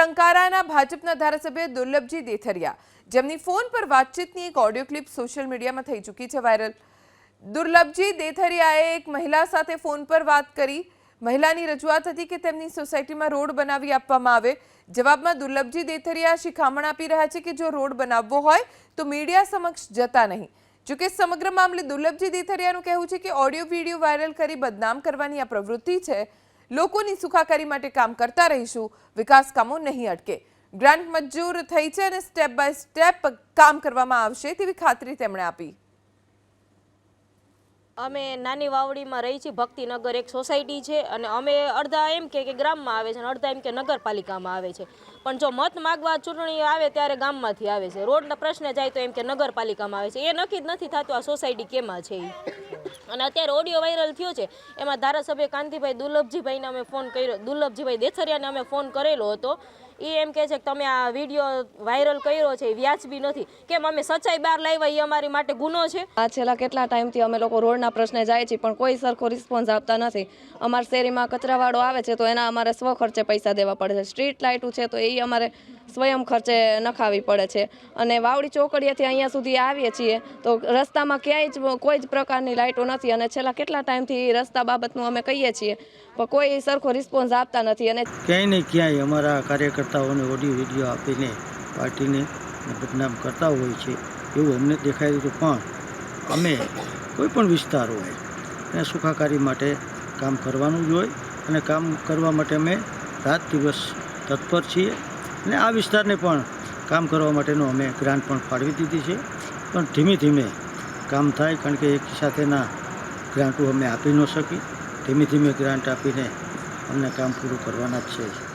ટંકારાના ભાજપના ધારાસભ્ય દુર્લભજી દેથરિયા, જેમની ફોન પર વાતચીતની એક ઓડિયો ક્લિપ સોશિયલ મીડિયામાં થઈ ચૂકી છે વાયરલ। દુર્લભજી દેથરિયાએ એક મહિલા સાથે ફોન પર વાત કરી। મહિલાની રજૂઆત હતી કે તેમની સોસાયટીમાં રોડ બનાવી આપવામાં આવે। જવાબમાં દુર્લભજી દેથરિયા શિખામણ આપી રહ્યા છે કે જો રોડ બનાવવો હોય તો મીડિયા સમક્ષ જતા નહીં। જોકે સમગ્ર મામલે દુર્લભજી દેથરિયાનું કહેવું છે કે ઓડિયો વિડીયો વાયરલ કરી બદનામ કરવાની આ પ્રવૃત્તિ છે। લોકોની સુખાકારી માટે કામ કરતા રહીશું, વિકાસ કામો નહીં અટકે। ગ્રાન્ટ મંજૂર થઈ છે અને સ્ટેપ બાય સ્ટેપ કામ કરવામાં આવશે તેવી ખાતરી તેમણે આપી। અમે નાની વાવડીમાં રહી છીએ, ભક્તિનગર એક સોસાયટી છે અને અમે અડધા એમ કે ગ્રામમાં આવે છે અને અડધા એમ કે નગરપાલિકામાં આવે છે। પણ જો મત માગવા ચૂંટણી આવે ત્યારે ગામમાંથી આવે છે। રોડના પ્રશ્ને જાય તો એમ કે નગરપાલિકામાં આવે છે। એ નક્કી જ નથી થતું આ સોસાયટી કેમાં છે અને અત્યારે ઓડિયો વાયરલ થયો છે એમાં ધારાસભ્ય કાંતિભાઈ દુર્લભજીભાઈને અમે ફોન કર્યો, દુર્લભજીભાઈ દેથરિયાને અમે ફોન કરેલો હતો। એ એમ કહે છે કે તમે આ વિડીયો વાયરલ કર્યો છે એ વ્યાજબી નથી। કેમ અમે સચ્ચાઈ બહાર લાવ્યા એ અમારી માટે ગુનો છે? આ છેલ્લા કેટલા ટાઈમથી અમે લોકો રોડના પ્રશ્ને જાય છે પણ કોઈ સરખો રિસ્પોન્સ આપતા નથી। અમારા શેરીમાં કચરાવાળો આવે છે તો એના અમારે સ્વ ખર્ચે પૈસા દેવા પડે છે। સ્ટ્રીટ લાઇટો છે તો એ અમારે સ્વયં ખર્ચે નખાવી પડે છે અને વાવડી ચોકડીએથી અહીંયા સુધી આવીએ છીએ તો રસ્તામાં ક્યાંય જ કોઈ જ પ્રકારની લાઇટો નથી અને છેલ્લા કેટલા ટાઈમથી રસ્તા બાબતનું અમે કહીએ છીએ પણ કોઈ સરખો રિસ્પોન્સ આપતા નથી। અને ક્યાંય ને ક્યાંય અમારા કાર્યકર્તાઓને ઓડિયો વિડીયો આપીને પાર્ટીને બદનામ કરતા હોય છે એવું અમને દેખાઈ રહ્યું। પણ અમે કોઈ પણ વિસ્તાર હોય એને સુખાકારી માટે કામ કરવાનું જ હોય અને કામ કરવા માટે અમે રાત દિવસ તત્પર છીએ અને આ વિસ્તારને પણ કામ કરવા માટેનો અમે ગ્રાન્ટ પણ ફાળવી દીધી છે। પણ ધીમે ધીમે કામ થાય, કારણ કે એક સાથેના ગ્રાન્ટો અમે આપી ન શકી। ધીમે ધીમે ગ્રાન્ટ આપીને અમને કામ પૂરું કરવાના જ છે।